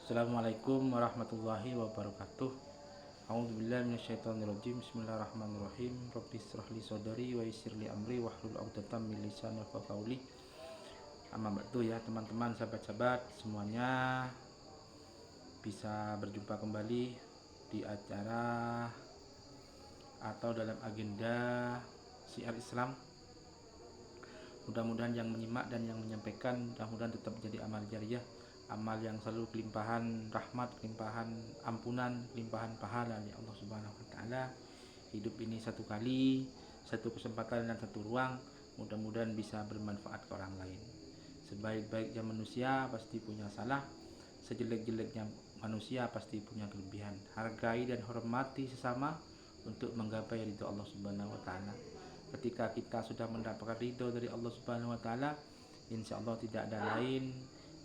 Assalamualaikum warahmatullahi wabarakatuh. A'udzubillahi minasyaitonirrajim. Bismillahirrahmanirrahim. Rabbi shrah li shodri wa yassir li amri wahlul 'uqdatam min lisani yafqahu qawli. Amma ba'du ya teman-teman, sahabat-sahabat semuanya, bisa berjumpa kembali di acara atau dalam agenda Syiar Islam. Mudah-mudahan yang menyimak dan yang menyampaikan mudah-mudahan tetap menjadi amal jariyah, amal yang selalu kelimpahan rahmat, kelimpahan ampunan, kelimpahan pahala dari Allah Subhanahu wa taala. Hidup ini satu kali, satu kesempatan dan satu ruang, mudah-mudahan bisa bermanfaat ke orang lain. Sebaik-baiknya manusia pasti punya salah, sejelek-jeleknya manusia pasti punya kelebihan. Hargai dan hormati sesama untuk menggapai ridho Allah Subhanahu wa taala. Ketika kita sudah mendapatkan ridho dari Allah Subhanahu wa taala, insya Allah tidak ada lain,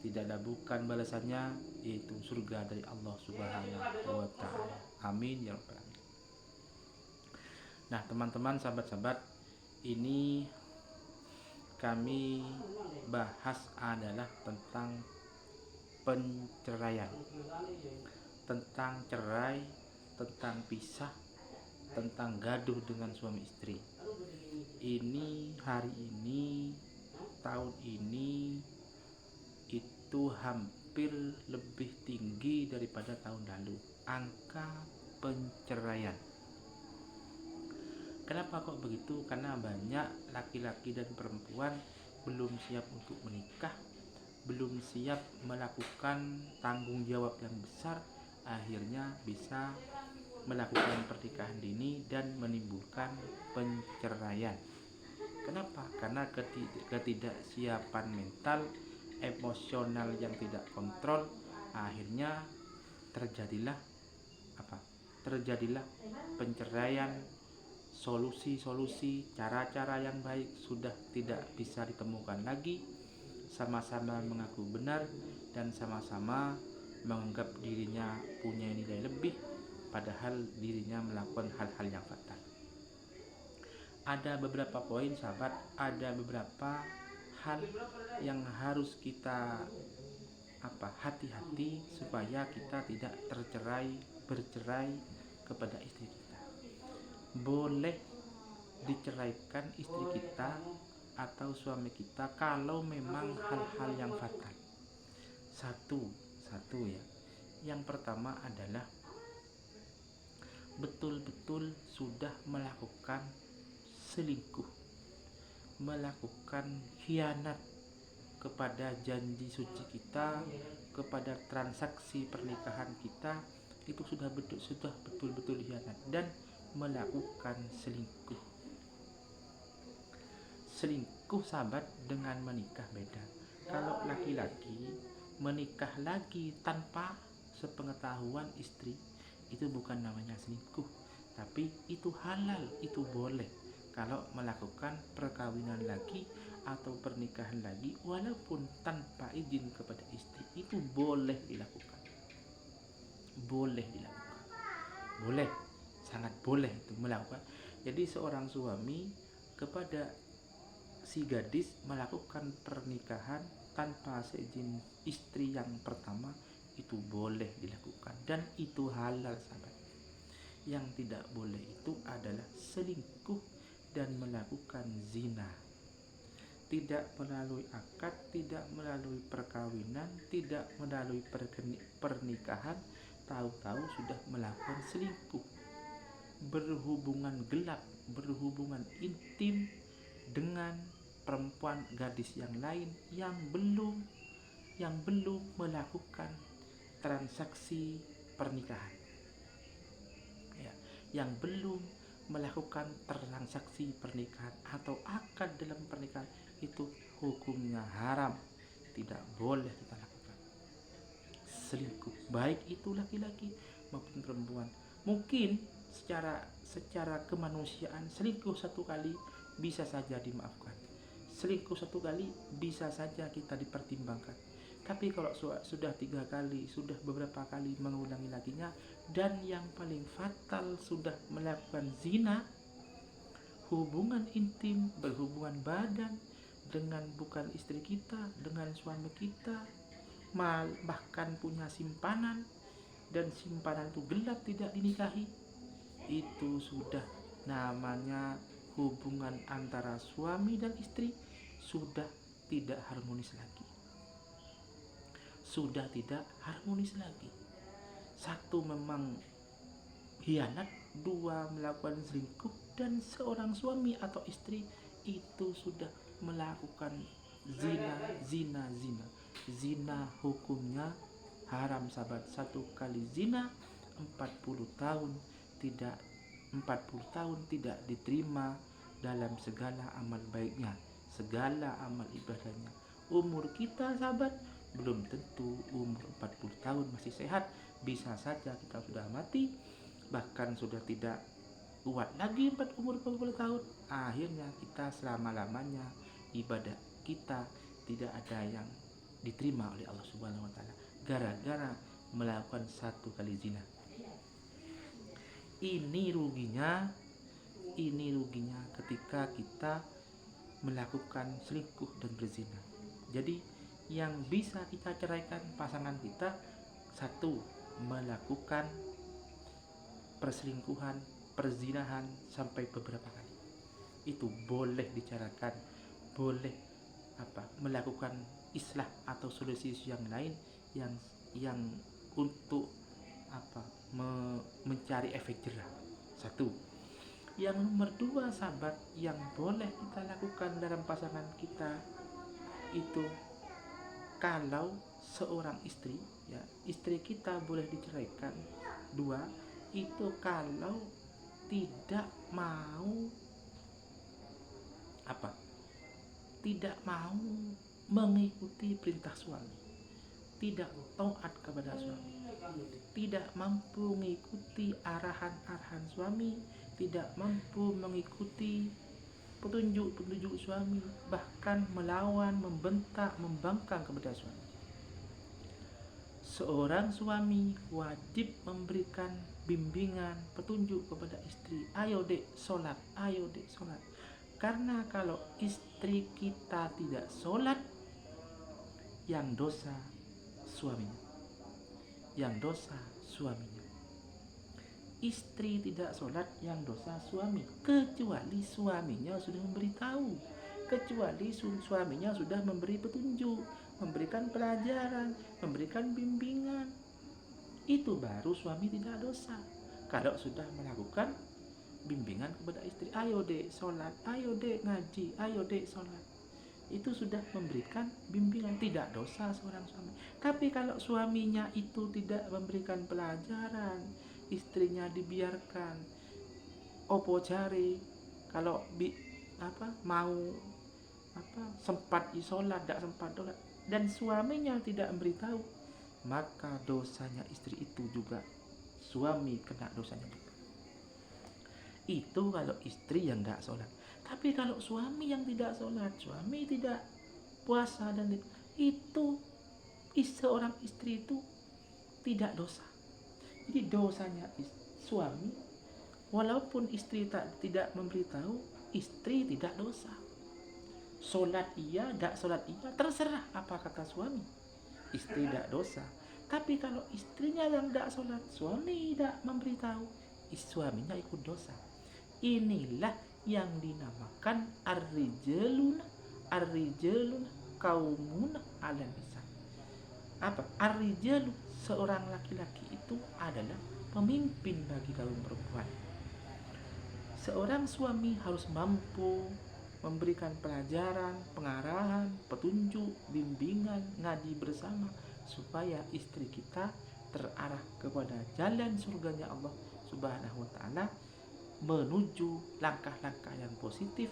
tidak ada bukan balasannya, yaitu surga dari Allah Subhanahu wa taala. Amin ya rabbal alamin. Nah, teman-teman, sahabat-sahabat, ini kami bahas adalah tentang penceraian, tentang cerai, tentang pisah, tentang gaduh dengan suami istri. Ini hari ini, tahun ini itu hampir lebih tinggi daripada tahun lalu angka penceraian. Kenapa kok begitu? Karena banyak laki-laki dan perempuan belum siap untuk menikah, belum siap melakukan tanggung jawab yang besar, akhirnya bisa melakukan pernikahan dini dan menimbulkan penceraian. Kenapa? Karena ketidaksiapan mental, emosional yang tidak kontrol, akhirnya terjadilah penceraian. Solusi-solusi, cara-cara yang baik sudah tidak bisa ditemukan lagi. Sama-sama mengaku benar dan sama-sama menganggap dirinya punya nilai lebih, padahal dirinya melakukan hal-hal yang fatal. Ada beberapa poin, sahabat, ada beberapa hal yang harus kita hati-hati supaya kita tidak bercerai kepada istri kita. Boleh diceraikan istri kita atau suami kita kalau memang hal-hal yang fatal. Satu ya. Yang pertama adalah betul-betul sudah melakukan selingkuh, melakukan khianat kepada janji suci kita, kepada transaksi pernikahan kita, itu sudah betul-betul khianat dan melakukan selingkuh. Selingkuh, sahabat, dengan menikah beda. Kalau laki-laki menikah lagi tanpa sepengetahuan istri, itu bukan namanya selingkuh, tapi itu halal, itu boleh. Kalau melakukan perkawinan lagi atau pernikahan lagi walaupun tanpa izin kepada istri, itu boleh dilakukan. Boleh, sangat boleh itu melakukan. Jadi seorang suami kepada si gadis melakukan pernikahan tanpa seizin istri yang pertama, itu boleh dilakukan dan itu halal, sahabat. Yang tidak boleh itu adalah selingkuh dan melakukan zina. Tidak melalui akad, tidak melalui perkawinan, tidak melalui pernikahan, tahu-tahu sudah melakukan selingkuh, berhubungan gelap, berhubungan intim dengan perempuan, gadis yang lain yang belum melakukan transaksi pernikahan ya, yang belum melakukan transaksi pernikahan atau akad dalam pernikahan, itu hukumnya haram, tidak boleh kita lakukan selingkuh, baik itu laki-laki maupun perempuan. Mungkin secara kemanusiaan selingkuh satu kali bisa saja dimaafkan, selingkuh satu kali bisa saja kita dipertimbangkan. Tapi kalau sudah 3 kali, sudah beberapa kali mengulangi laginya, dan yang paling fatal sudah melakukan zina, hubungan intim, berhubungan badan dengan bukan istri kita, dengan suami kita, bahkan punya simpanan, dan simpanan itu gelap tidak dinikahi, itu sudah namanya hubungan antara suami dan istri sudah tidak harmonis lagi. Sudah tidak harmonis lagi. Satu memang hianat, dua melakukan selingkuh, dan seorang suami atau istri itu sudah melakukan zina. Zina hukumnya haram, sahabat. Satu kali zina 40 tahun tidak 40 tahun tidak diterima dalam segala amal baiknya, segala amal ibadahnya. Umur kita, sahabat, belum tentu umur 40 tahun masih sehat. Bisa saja kita sudah mati, bahkan sudah tidak kuat lagi umur 40 tahun. Akhirnya kita selama-lamanya ibadah kita tidak ada yang diterima oleh Allah Subhanahu wa taala gara-gara melakukan satu kali zina. Ini ruginya ketika kita melakukan selingkuh dan berzina. Jadi yang bisa kita ceraikan pasangan kita, satu, melakukan perselingkuhan, perzinahan sampai beberapa kali. Itu boleh dicarakan, boleh melakukan islah atau solusi yang lain yang untuk mencari efek jerah. Satu. Yang nomor dua, sahabat, yang boleh kita lakukan dalam pasangan kita itu, kalau seorang istri, ya, istri kita boleh diceraikan. Dua, itu kalau tidak mau mengikuti perintah suami, tidak taat kepada suami, tidak mampu mengikuti arahan suami, tidak mampu mengikuti petunjuk suami, bahkan melawan, membentak, membangkang kepada suami. Seorang suami wajib memberikan bimbingan, petunjuk kepada istri. Ayo dek sholat. Karena kalau istri kita tidak sholat, yang dosa suaminya. Istri tidak sholat, yang dosa suami. Kecuali suaminya sudah memberitahu, kecuali suaminya sudah memberi petunjuk, memberikan pelajaran, memberikan bimbingan, itu baru suami tidak dosa. Kalau sudah melakukan bimbingan kepada istri, ayo dek sholat, ayo dek ngaji, ayo dek sholat, itu sudah memberikan bimbingan, tidak dosa seorang suami. Tapi kalau suaminya itu tidak memberikan pelajaran, istrinya dibiarkan opo cari, kalau mau sempat sholat, tidak sempat sholat, dan suaminya tidak memberitahu, maka dosanya istri itu juga suami kena dosanya juga. Itu kalau istri yang tidak sholat. Tapi kalau suami yang tidak sholat, suami tidak puasa, dan itu seorang istri itu tidak dosa. Jadi dosanya suami, walaupun istri tidak memberitahu, istri tidak dosa. Sholat iya, tidak sholat iya, terserah apa kata suami, istri tidak dosa. Tapi kalau istrinya yang tidak sholat, suami tidak memberitahu, suaminya ikut dosa. Inilah yang dinamakan ar-rijaluna qaumuna 'alan nisa. Ar-rijalu, seorang laki-laki itu adalah pemimpin bagi kaum perempuan. Seorang suami harus mampu memberikan pelajaran, pengarahan, petunjuk, bimbingan, ngaji bersama, supaya istri kita terarah kepada jalan surganya Allah Subhanahu wa taala, menuju langkah-langkah yang positif,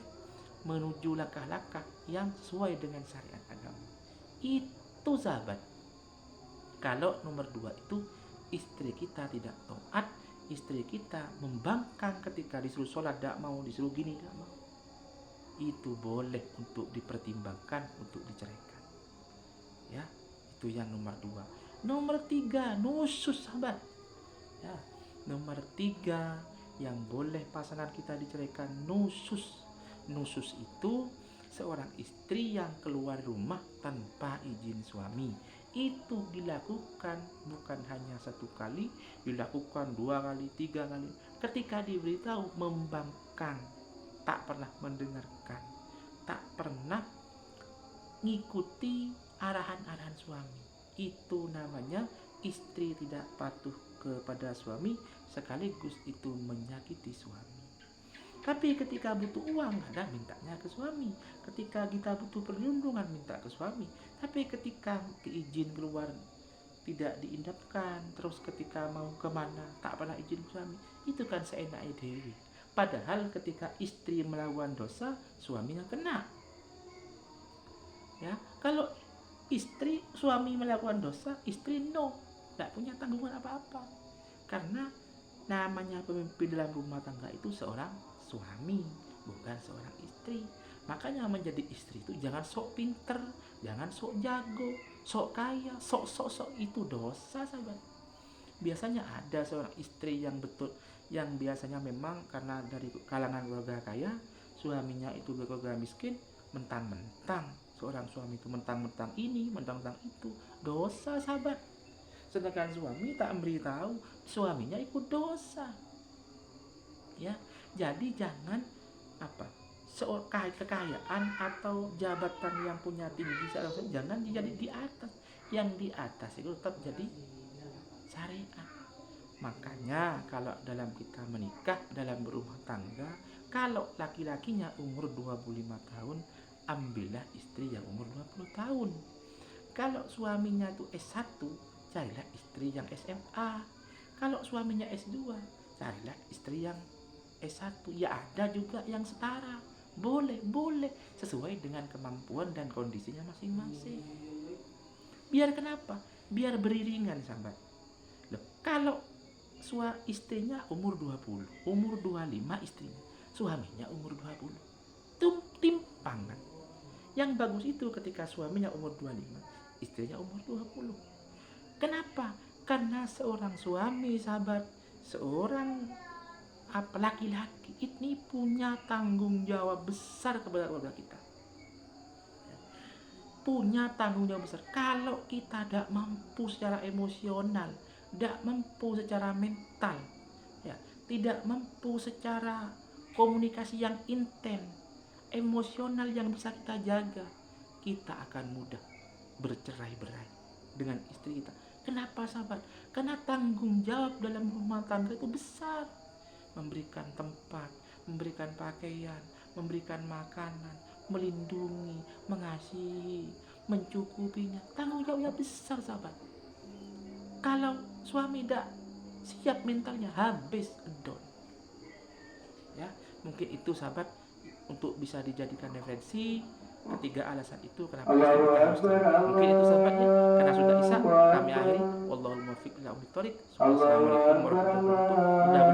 menuju langkah-langkah yang sesuai dengan syariat agama. Itu, sahabat. Kalau nomor dua itu istri kita tidak taat, istri kita membangkang ketika disuruh sholat tidak mau, disuruh gini tidak mau, itu boleh untuk dipertimbangkan untuk diceraikan. Ya, itu yang nomor dua. Nomor tiga, nusus, sahabat. Ya, nomor tiga yang boleh pasangan kita diceraikan, nusus. Nusus itu seorang istri yang keluar rumah tanpa izin suami. Itu dilakukan bukan hanya satu kali, dilakukan 2 kali, 3 kali. Ketika diberitahu membangkang, tak pernah mendengarkan, tak pernah ngikuti arahan-arahan suami. Itu namanya istri tidak patuh kepada suami, sekaligus itu menyakiti suami. Tapi ketika butuh uang, kadang mintanya ke suami. Ketika kita butuh perlindungan, minta ke suami. Tapi ketika izin keluar tidak diindahkan, terus ketika mau kemana tak pernah izin suami, itu kan seenaknya dewi. Padahal ketika istri melakukan dosa, suaminya kena. Ya, kalau suami melakukan dosa, istri tidak punya tanggungan apa-apa. Karena namanya pemimpin dalam rumah tangga itu seorang suami, bukan seorang istri. Makanya menjadi istri itu jangan sok pinter, jangan sok jago, sok kaya, sok itu dosa, sahabat. Biasanya ada seorang istri yang biasanya memang karena dari kalangan keluarga kaya, suaminya itu keluarga miskin, mentang-mentang seorang suami itu mentang-mentang ini, mentang-mentang itu, dosa, sahabat. Sedangkan suami tak memberitahu suaminya ikut dosa. Ya, jadi jangan kekayaan atau jabatan yang punya tinggi jangan jadi di atas. Yang di atas itu tetap jadi syariat. Makanya kalau dalam kita menikah, dalam berumah tangga, kalau laki-lakinya umur 25 tahun, ambillah istri yang umur 20 tahun. Kalau suaminya itu S1, carilah istri yang SMA. Kalau suaminya S2, carilah istri yang S1. Ya ada juga yang setara. Boleh sesuai dengan kemampuan dan kondisinya masing-masing. Biar kenapa? Biar beriringan, sahabat. Loh, kalau istrinya umur 20, umur 25 istrinya, suaminya umur 20, timpangan. Yang bagus itu ketika suaminya umur 25, istrinya umur 20. Kenapa? Karena seorang suami, sahabat, seorang laki-laki ini punya tanggung jawab besar kepada keluarga kita. Punya tanggung jawab besar. Kalau kita tidak mampu secara emosional, tidak mampu secara mental, ya, tidak mampu secara komunikasi yang intens, emosional yang bisa kita jaga, kita akan mudah bercerai-berai dengan istri kita. Kenapa, sahabat? Karena tanggung jawab dalam rumah tangga itu besar. Memberikan tempat, memberikan pakaian, memberikan makanan, melindungi, mengasihi, mencukupinya. Tanggung jawabnya besar, sahabat. Kalau suami tidak siap mentalnya, habis edon. Ya, mungkin itu, sahabat, untuk bisa dijadikan referensi. Ketiga alasan itu kenapa kita harus tahu. Mungkin itu, sahabatnya. Karena sudah isya, kami akhiri. Wallahul muwaffiq ila aqwamit thoriq. Assalamualaikum warahmatullahi wabarakatuh.